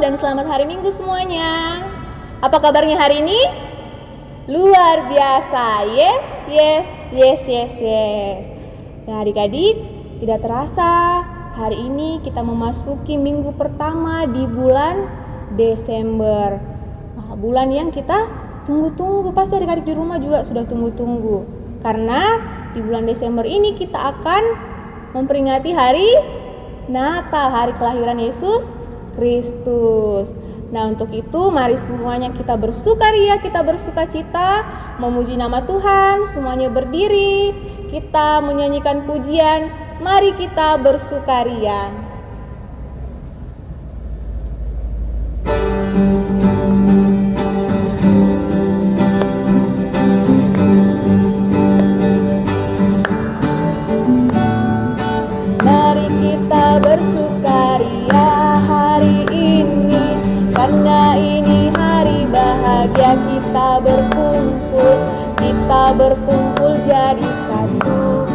dan selamat hari Minggu semuanya. Apa kabarnya hari ini? Luar biasa. Yes, yes, yes, yes, yes. Nah adik-adik, tidak terasa hari ini kita memasuki minggu pertama di bulan Desember. Nah, bulan yang kita tunggu-tunggu. Pasti adik-adik di rumah juga sudah tunggu-tunggu. Karena di bulan Desember ini kita akan memperingati hari Natal, hari kelahiran Yesus Kristus. Nah untuk itu mari semuanya kita bersukaria, kita bersukacita, memuji nama Tuhan. Semuanya berdiri, kita menyanyikan pujian. Mari kita bersukaria. Mari kita bersukaria hari ini, karena ini hari bahagia. Kita berkumpul jadi satu.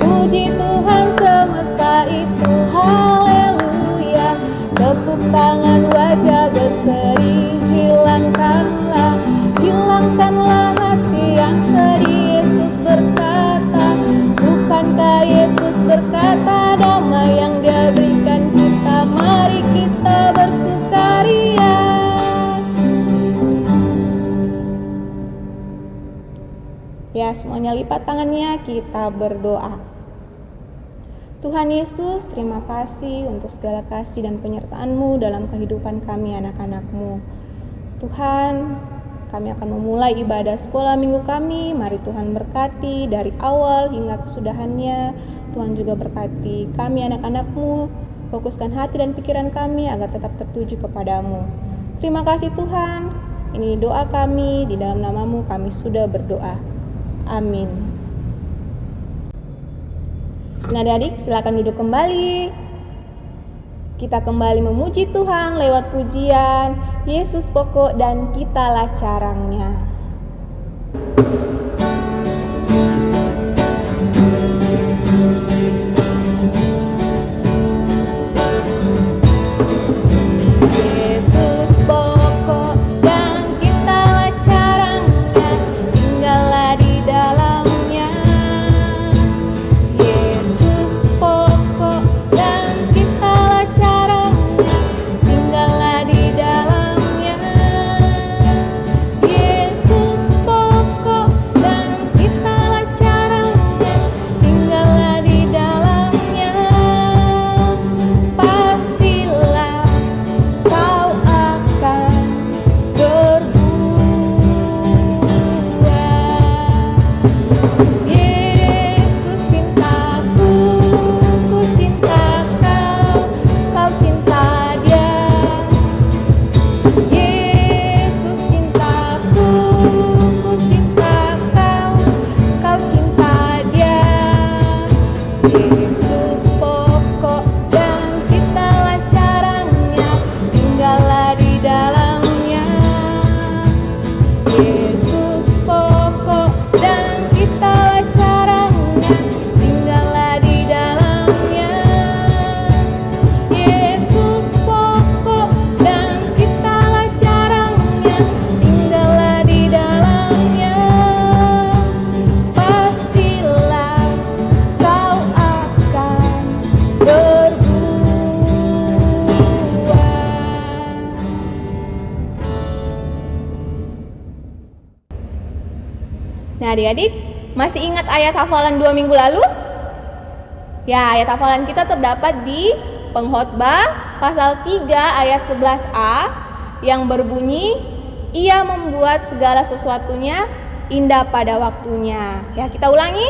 Puji Tuhan semesta itu, haleluya. Tepuk tangan, wajah berseri, hilangkanlah hati yang sedih. Yesus berkata, bukankah Yesus berkata, damai yang Dia berikan kita. Mari kita bersukaria. Ya, semuanya lipat tangannya, kita berdoa. Tuhan Yesus, terima kasih untuk segala kasih dan penyertaan-Mu dalam kehidupan kami anak-anak-Mu. Tuhan, kami akan memulai ibadah sekolah minggu kami. Mari Tuhan berkati dari awal hingga kesudahannya. Tuhan juga berkati kami anak-anak-Mu. Fokuskan hati dan pikiran kami agar tetap tertuju kepadamu. Terima kasih Tuhan. Ini doa kami, di dalam nama-Mu kami sudah berdoa. Amin. Nah adik-adik, silakan duduk kembali. Kita kembali memuji Tuhan lewat pujian Yesus pokok dan kitalah carangnya. Nah adik-adik, masih ingat ayat hafalan 2 minggu lalu? Ya, ayat hafalan kita terdapat di Pengkhotbah pasal 3 ayat 11a yang berbunyi, Ia membuat segala sesuatunya indah pada waktunya. Ya, kita ulangi.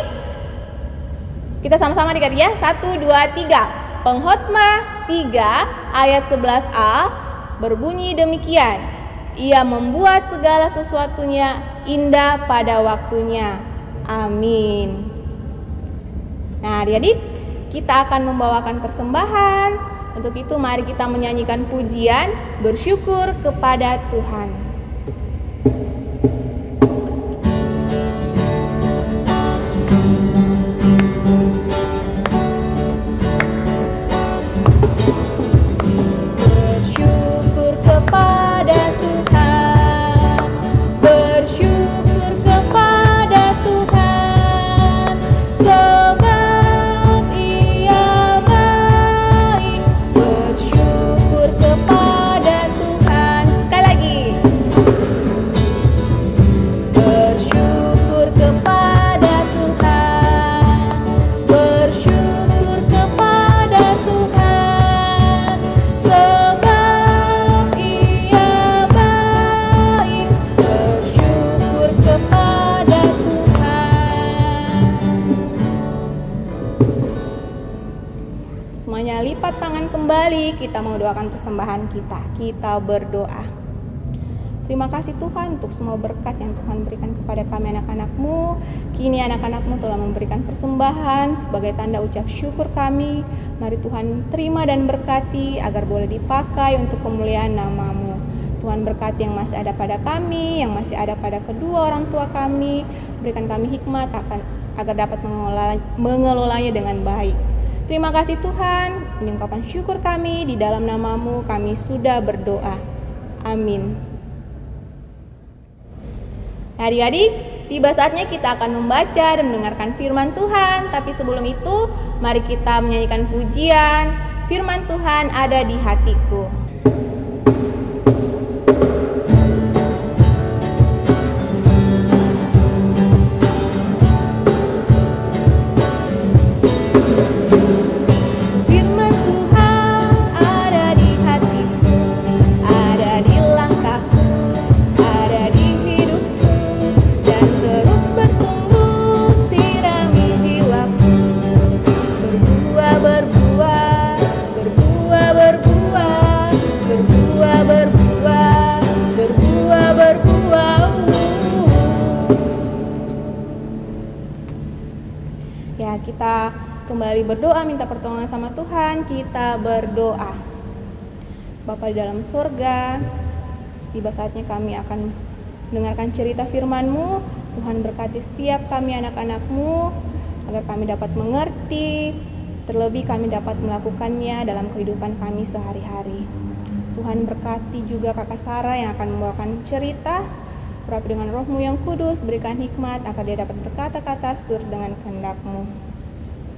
Kita sama-sama adik-adik ya. 1, 2, 3. Pengkhotbah 3 ayat 11a berbunyi demikian. Ia membuat segala sesuatunya indah pada waktunya. Amin. Nah adik-adik, kita akan membawakan persembahan. Untuk itu mari kita menyanyikan pujian bersyukur kepada Tuhan. melipat tangan kembali, kita mau doakan persembahan kita. Kita berdoa. Terima kasih Tuhan untuk semua berkat yang Tuhan berikan kepada kami anak-anak-Mu. Kini anak-anak-Mu telah memberikan persembahan sebagai tanda ucap syukur kami. Mari Tuhan terima dan berkati agar boleh dipakai untuk kemuliaan nama-Mu. Tuhan berkati yang masih ada pada kami, yang masih ada pada kedua orang tua kami. Berikan kami hikmat agar dapat mengelolanya dengan baik. Terima kasih Tuhan, ini ungkapan syukur kami, di dalam nama-Mu kami sudah berdoa. Amin. Adik-adik, tiba saatnya kita akan membaca dan mendengarkan firman Tuhan. Tapi sebelum itu, mari kita menyanyikan pujian. Firman Tuhan ada di hatiku. Kita kembali berdoa, minta pertolongan sama Tuhan. Kita berdoa. Bapa di dalam surga, tiba saatnya kami akan mendengarkan cerita firman-Mu. Tuhan berkati setiap kami anak-anak-Mu agar kami dapat mengerti, terlebih kami dapat melakukannya dalam kehidupan kami sehari-hari. Tuhan berkati juga Kakak Sarah yang akan membawakan cerita. Urapi dengan Roh-Mu yang kudus, berikan hikmat agar dia dapat berkata-kata seturut dengan kehendak-Mu.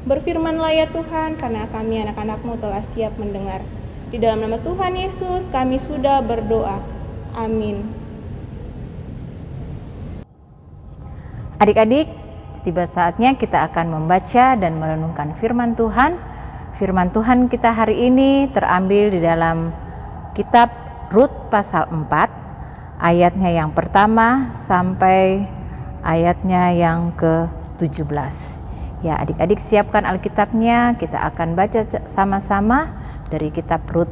Berfirmanlah ya Tuhan, karena kami anak-anak-Mu telah siap mendengar. Di dalam nama Tuhan Yesus kami sudah berdoa. Amin. Adik-adik, tiba saatnya kita akan membaca dan merenungkan firman Tuhan. Firman Tuhan kita hari ini terambil di dalam kitab Rut pasal 4, ayatnya yang pertama sampai ayatnya yang ke-17. Ya, adik-adik siapkan Alkitabnya, kita akan baca sama-sama dari kitab Rut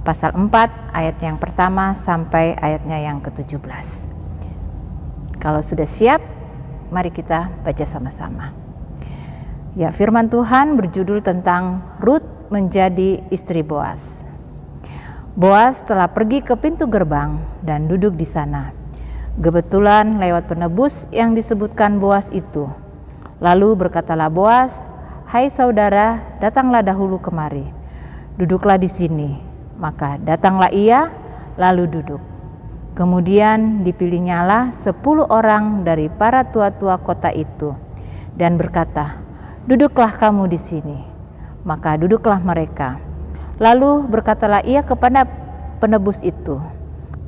pasal 4 ayat yang pertama sampai ayatnya yang ke-17. Kalau sudah siap, mari kita baca sama-sama. Ya, firman Tuhan berjudul tentang Rut menjadi istri Boas. Boas telah pergi ke pintu gerbang dan duduk di sana. Kebetulan lewat penebus yang disebutkan Boas itu. Lalu berkatalah Boas, "Hai saudara, datanglah dahulu kemari. Duduklah di sini." Maka datanglah ia, lalu duduk. Kemudian dipilihnyalah 10 orang dari para tua-tua kota itu dan berkata, "Duduklah kamu di sini." Maka duduklah mereka. Lalu berkatalah ia kepada penebus itu,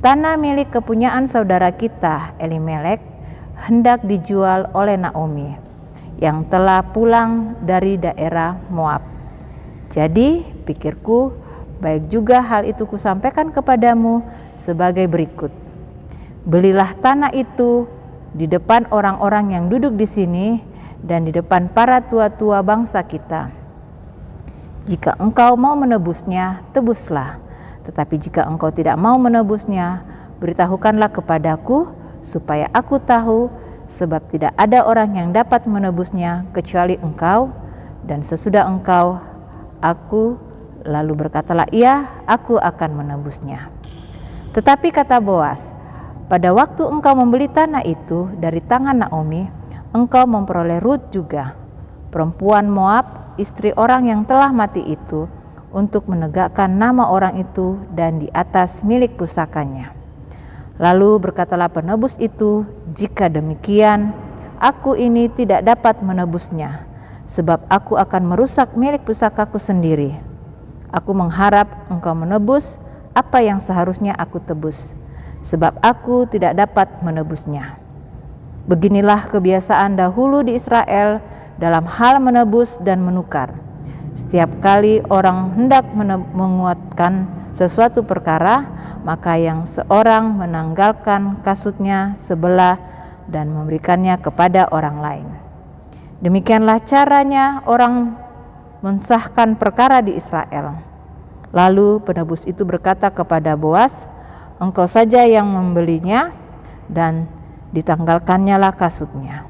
"Tanah milik kepunyaan saudara kita Elimelek hendak dijual oleh Naomi yang telah pulang dari daerah Moab. Jadi pikirku, baik juga hal itu kusampaikan kepadamu sebagai berikut. Belilah tanah itu di depan orang-orang yang duduk di sini dan di depan para tua-tua bangsa kita. Jika engkau mau menebusnya, tebuslah. Tetapi jika engkau tidak mau menebusnya, beritahukanlah kepadaku supaya aku tahu, sebab tidak ada orang yang dapat menebusnya kecuali engkau, dan sesudah engkau, aku." Lalu berkatalah ia, "Aku akan menebusnya." Tetapi kata Boas, "Pada waktu engkau membeli tanah itu dari tangan Naomi, engkau memperoleh Rut juga, perempuan Moab, istri orang yang telah mati itu, untuk menegakkan nama orang itu dan di atas milik pusakanya." Lalu berkatalah penebus itu, "Jika demikian, aku ini tidak dapat menebusnya, sebab aku akan merusak milik pusakaku sendiri. Aku mengharap engkau menebus apa yang seharusnya aku tebus, sebab aku tidak dapat menebusnya." Beginilah kebiasaan dahulu di Israel dalam hal menebus dan menukar. Setiap kali orang hendak menguatkan sesuatu perkara, maka yang seorang menanggalkan kasutnya sebelah dan memberikannya kepada orang lain. Demikianlah caranya orang mensahkan perkara di Israel. Lalu penebus itu berkata kepada Boas, engkau saja yang membelinya, dan ditanggalkannya lah kasutnya.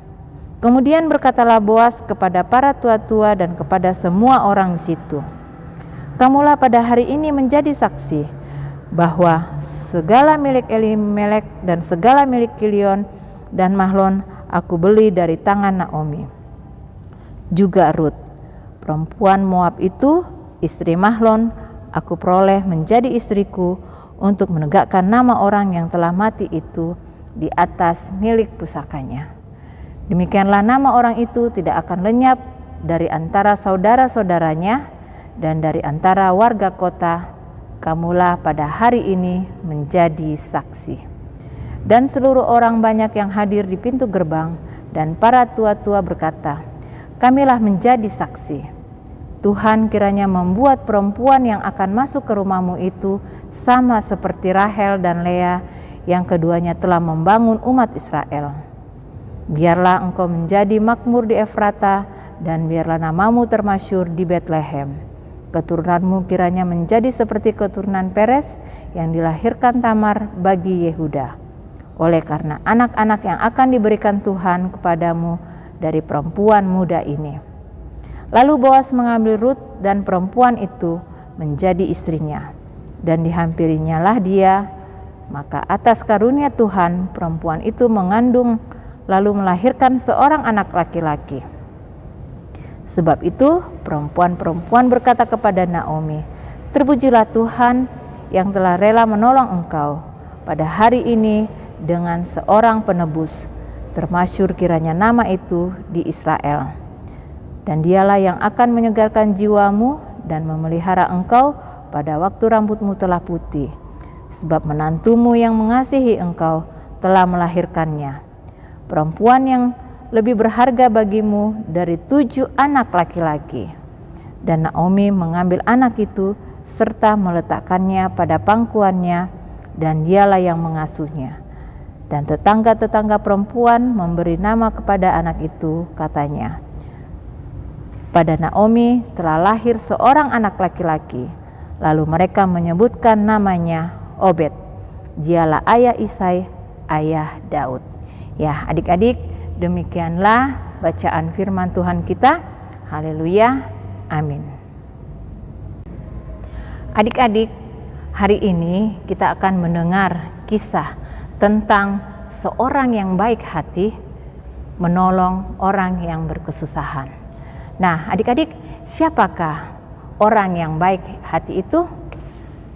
Kemudian berkatalah Boas kepada para tua-tua dan kepada semua orang di situ, kamulah pada hari ini menjadi saksi bahwa segala milik Elimelek dan segala milik Kilion dan Mahlon aku beli dari tangan Naomi. Juga Rut, perempuan Moab itu, istri Mahlon, aku peroleh menjadi istriku untuk menegakkan nama orang yang telah mati itu di atas milik pusakanya. Demikianlah nama orang itu tidak akan lenyap dari antara saudara-saudaranya dan dari antara warga kota. Kamulah pada hari ini menjadi saksi. Dan seluruh orang banyak yang hadir di pintu gerbang dan para tua-tua berkata, kamilah menjadi saksi. Tuhan kiranya membuat perempuan yang akan masuk ke rumahmu itu sama seperti Rahel dan Lea yang keduanya telah membangun umat Israel. Biarlah engkau menjadi makmur di Efrata dan biarlah namamu termasyhur di Betlehem. Keturunanmu kiranya menjadi seperti keturunan Peres yang dilahirkan Tamar bagi Yehuda. Oleh karena anak-anak yang akan diberikan Tuhan kepadamu dari perempuan muda ini. Lalu Boas mengambil Rut dan perempuan itu menjadi istrinya, dan dihampirinya lah dia. Maka atas karunia Tuhan perempuan itu mengandung lalu melahirkan seorang anak laki-laki. Sebab itu perempuan-perempuan berkata kepada Naomi, terpujilah Tuhan yang telah rela menolong engkau pada hari ini dengan seorang penebus, termasyhur kiranya nama itu di Israel. Dan dialah yang akan menyegarkan jiwamu dan memelihara engkau pada waktu rambutmu telah putih, sebab menantumu yang mengasihi engkau telah melahirkannya. Perempuan yang lebih berharga bagimu dari 7 anak laki-laki. Dan Naomi mengambil anak itu serta meletakkannya pada pangkuannya, dan dialah yang mengasuhnya. Dan tetangga-tetangga perempuan memberi nama kepada anak itu, katanya, pada Naomi telah lahir seorang anak laki-laki. Lalu mereka menyebutkan namanya Obed. Dialah ayah Isai, ayah Daud. Ya, adik-adik, demikianlah bacaan firman Tuhan kita. Haleluya, amin. Adik-adik, hari ini kita akan mendengar kisah tentang seorang yang baik hati menolong orang yang berkesusahan. Nah, adik-adik, siapakah orang yang baik hati itu?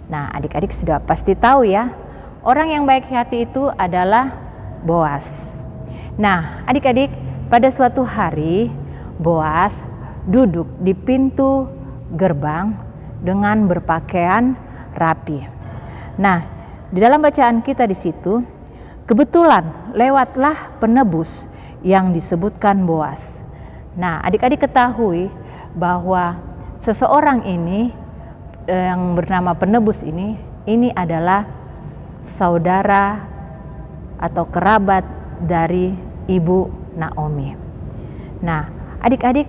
Nah, adik-adik sudah pasti tahu ya, orang yang baik hati itu adalah Boas. Nah, adik-adik, pada suatu hari Boas duduk di pintu gerbang dengan berpakaian rapi. Nah, di dalam bacaan kita di situ, kebetulan lewatlah penebus yang disebutkan Boas. Nah, adik-adik ketahui bahwa seseorang ini yang bernama penebus ini adalah saudara atau kerabat dari ibu Naomi. Nah, adik-adik,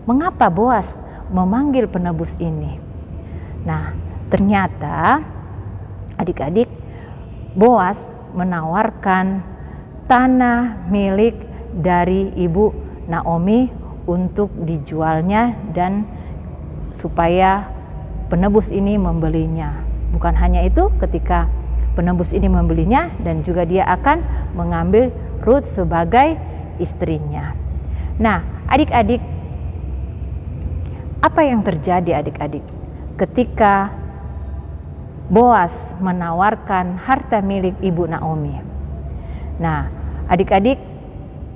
mengapa Boas memanggil penebus ini? Nah, ternyata adik-adik, Boas menawarkan tanah milik dari ibu Naomi untuk dijualnya dan supaya penebus ini membelinya. Bukan hanya itu, ketika penebus ini membelinya dan juga dia akan mengambil Rut sebagai istrinya. Nah, adik-adik, apa yang terjadi adik-adik ketika Boas menawarkan harta milik ibu Naomi? Nah, adik-adik,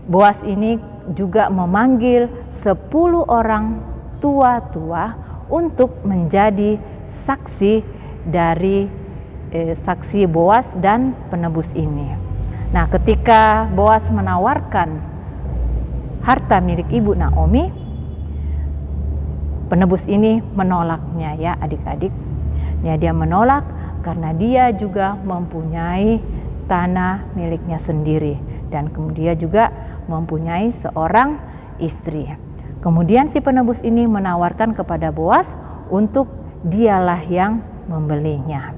Boas ini juga memanggil 10 orang tua-tua untuk menjadi saksi dari saksi Boas dan penebus ini. Nah, ketika Boas menawarkan harta milik ibu Naomi, penebus ini menolaknya ya adik-adik. Ya, dia menolak karena dia juga mempunyai tanah miliknya sendiri dan kemudian juga mempunyai seorang istri. Kemudian si penebus ini menawarkan kepada Boas untuk dialah yang membelinya.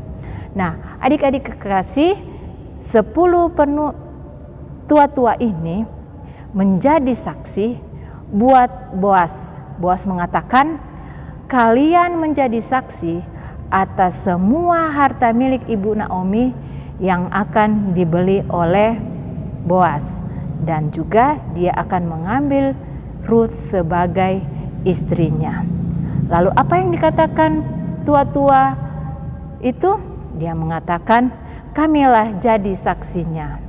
Nah, adik-adik kekasih, 10 tua-tua ini menjadi saksi buat Boas. Boas mengatakan, kalian menjadi saksi atas semua harta milik Ibu Naomi yang akan dibeli oleh Boas, dan juga dia akan mengambil Ruth sebagai istrinya. Lalu apa yang dikatakan tua-tua itu? Dia mengatakan, kamilah jadi saksinya,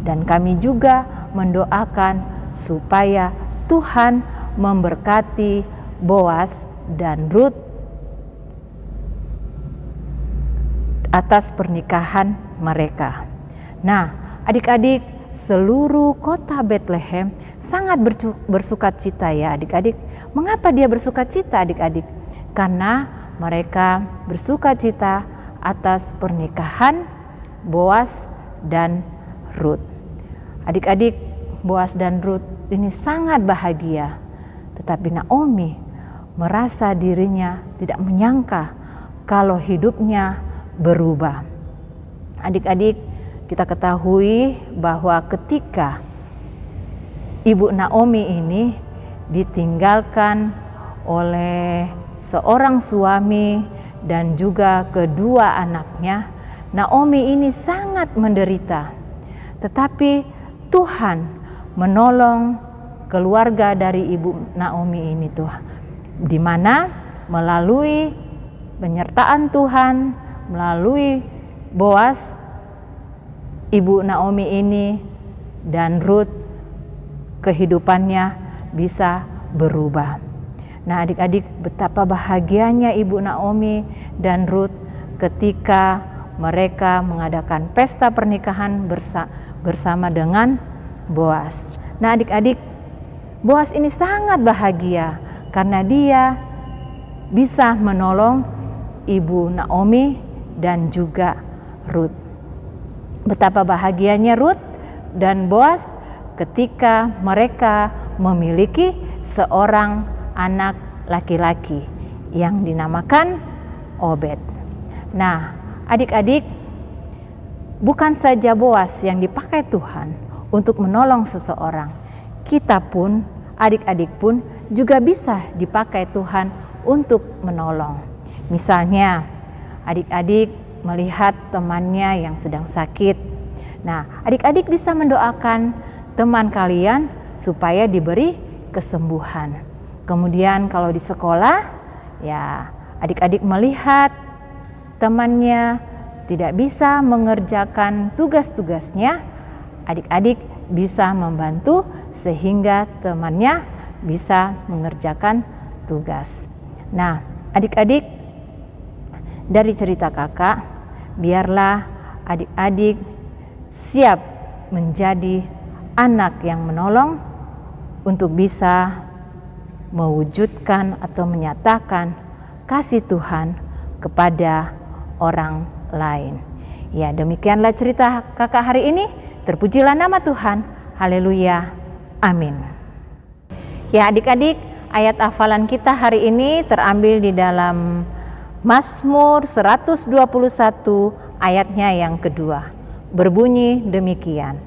dan kami juga mendoakan supaya Tuhan memberkati Boas dan Ruth atas pernikahan mereka. Nah, adik-adik, seluruh kota Bethlehem sangat bersukacita ya adik-adik. Mengapa dia bersukacita adik-adik? Karena mereka bersukacita atas pernikahan Boas dan Ruth. Adik-adik, Boas dan Ruth ini sangat bahagia. Tetapi Naomi merasa dirinya tidak menyangka kalau hidupnya berubah. Adik-adik, kita ketahui bahwa ketika Ibu Naomi ini ditinggalkan oleh seorang suami dan juga kedua anaknya, Naomi ini sangat menderita. Tetapi Tuhan menolong keluarga dari Ibu Naomi ini di mana melalui penyertaan Tuhan, melalui Boas, Ibu Naomi ini dan Ruth kehidupannya bisa berubah. Nah adik-adik, betapa bahagianya Ibu Naomi dan Ruth ketika mereka mengadakan pesta pernikahan bersama dengan Boas. Nah adik-adik, Boas ini sangat bahagia karena dia bisa menolong Ibu Naomi dan juga Ruth. Betapa bahagianya Ruth dan Boas ketika mereka memiliki seorang anak laki-laki yang dinamakan Obed. Nah, adik-adik, bukan saja Boas yang dipakai Tuhan untuk menolong seseorang, kita pun, adik-adik pun juga bisa dipakai Tuhan untuk menolong. Misalnya, adik-adik melihat temannya yang sedang sakit. Nah, adik-adik bisa mendoakan teman kalian supaya diberi kesembuhan. Kemudian kalau di sekolah, ya adik-adik melihat temannya tidak bisa mengerjakan tugas-tugasnya, adik-adik bisa membantu sehingga temannya bisa mengerjakan tugas. Nah, adik-adik, dari cerita kakak, biarlah adik-adik siap menjadi anak yang menolong untuk bisa mewujudkan atau menyatakan kasih Tuhan kepada orang lain. Ya, demikianlah cerita kakak hari ini. Terpujilah nama Tuhan. Haleluya. Amin. Ya adik-adik, ayat hafalan kita hari ini terambil di dalam Mazmur 121 ayatnya yang kedua. Berbunyi demikian.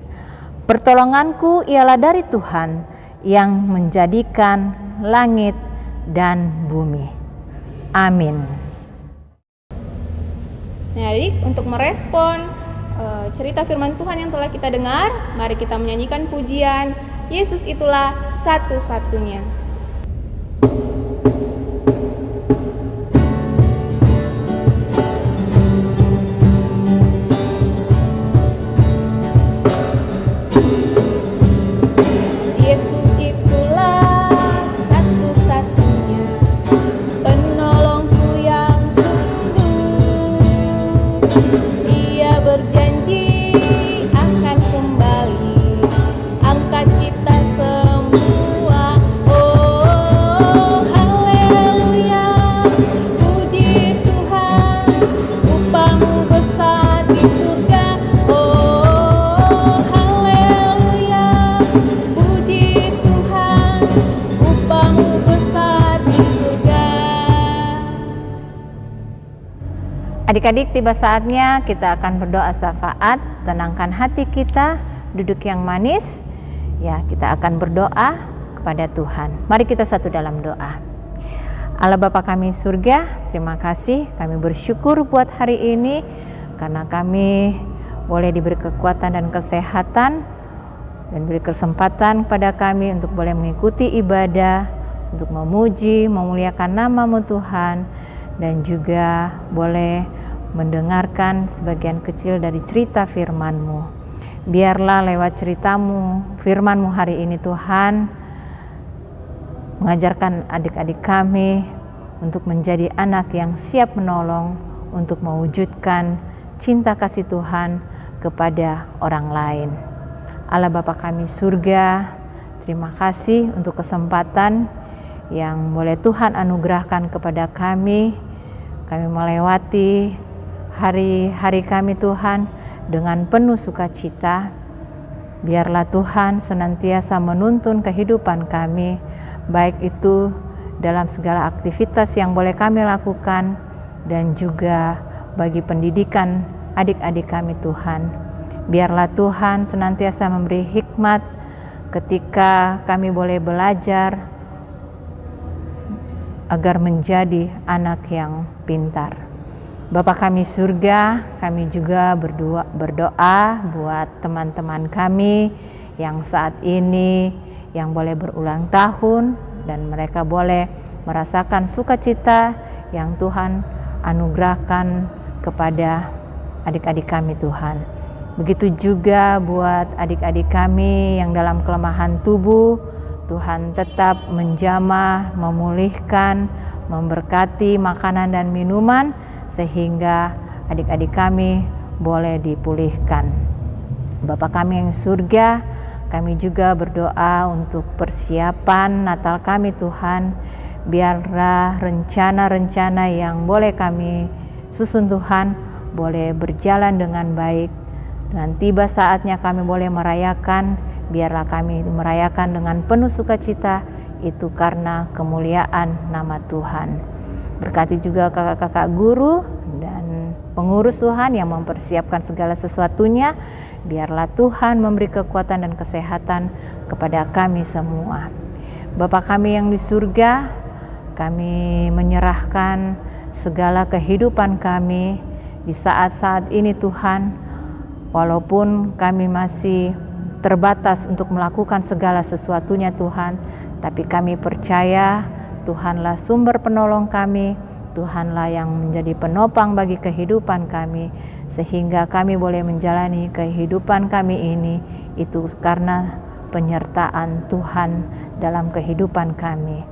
Pertolonganku ialah dari Tuhan yang menjadikan langit dan bumi. Amin. Nah adik, untuk merespon cerita firman Tuhan yang telah kita dengar, mari kita menyanyikan pujian Yesus itulah satu-satunya. Upamu Adik-adik, tiba saatnya kita akan berdoa syafaat. Tenangkan hati kita, duduk yang manis. Ya, kita akan berdoa kepada Tuhan. Mari kita satu dalam doa. Allah Bapa kami surga, terima kasih, kami bersyukur buat hari ini karena kami boleh diberi kekuatan dan kesehatan dan beri kesempatan kepada kami untuk boleh mengikuti ibadah, untuk memuji, memuliakan nama-Mu Tuhan, dan juga boleh mendengarkan sebagian kecil dari cerita firman-Mu. Biarlah lewat cerita-Mu, firman-Mu hari ini Tuhan, mengajarkan adik-adik kami untuk menjadi anak yang siap menolong, untuk mewujudkan cinta kasih Tuhan kepada orang lain. Allah Bapa kami surga, terima kasih untuk kesempatan yang boleh Tuhan anugerahkan kepada kami. Kami melewati hari-hari kami Tuhan dengan penuh sukacita. Biarlah Tuhan senantiasa menuntun kehidupan kami, baik itu dalam segala aktivitas yang boleh kami lakukan dan juga bagi pendidikan adik-adik kami Tuhan. Biarlah Tuhan senantiasa memberi hikmat ketika kami boleh belajar agar menjadi anak yang pintar. Bapa kami surga, kami juga berdoa buat teman-teman kami yang saat ini yang boleh berulang tahun dan mereka boleh merasakan sukacita yang Tuhan anugerahkan kepada adik-adik kami Tuhan. Begitu juga buat adik-adik kami yang dalam kelemahan tubuh, Tuhan tetap menjamah, memulihkan, memberkati makanan dan minuman sehingga adik-adik kami boleh dipulihkan. Bapa kami yang surga, kami juga berdoa untuk persiapan Natal kami Tuhan. Biarlah rencana-rencana yang boleh kami susun Tuhan boleh berjalan dengan baik. Dan tiba saatnya kami boleh merayakan, biarlah kami merayakan dengan penuh sukacita, itu karena kemuliaan nama Tuhan. Berkati juga kakak-kakak guru dan pengurus Tuhan yang mempersiapkan segala sesuatunya. Biarlah Tuhan memberi kekuatan dan kesehatan kepada kami semua. Bapa kami yang di surga, kami menyerahkan segala kehidupan kami di saat-saat ini Tuhan. Walaupun kami masih terbatas untuk melakukan segala sesuatunya Tuhan, tapi kami percaya Tuhanlah sumber penolong kami, Tuhanlah yang menjadi penopang bagi kehidupan kami, sehingga kami boleh menjalani kehidupan kami ini, itu karena penyertaan Tuhan dalam kehidupan kami.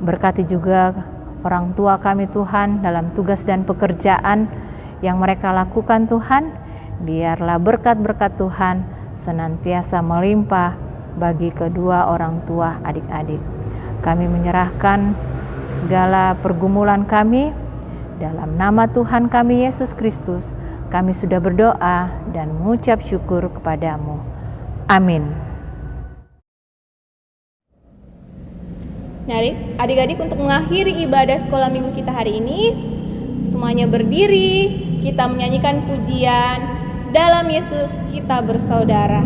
Berkati juga orang tua kami Tuhan dalam tugas dan pekerjaan yang mereka lakukan Tuhan, biarlah berkat-berkat Tuhan senantiasa melimpah bagi kedua orang tua adik-adik. Kami menyerahkan segala pergumulan kami dalam nama Tuhan kami Yesus Kristus. Kami sudah berdoa dan mengucap syukur kepadamu. Amin. Mari adik-adik untuk mengakhiri ibadah sekolah minggu kita hari ini, semuanya berdiri, kita menyanyikan pujian Dalam Yesus Kita Bersaudara.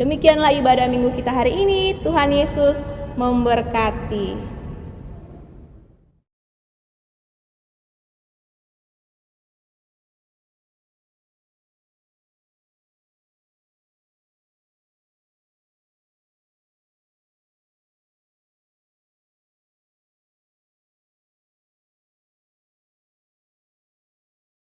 Demikianlah ibadah minggu kita hari ini. Tuhan Yesus memberkati.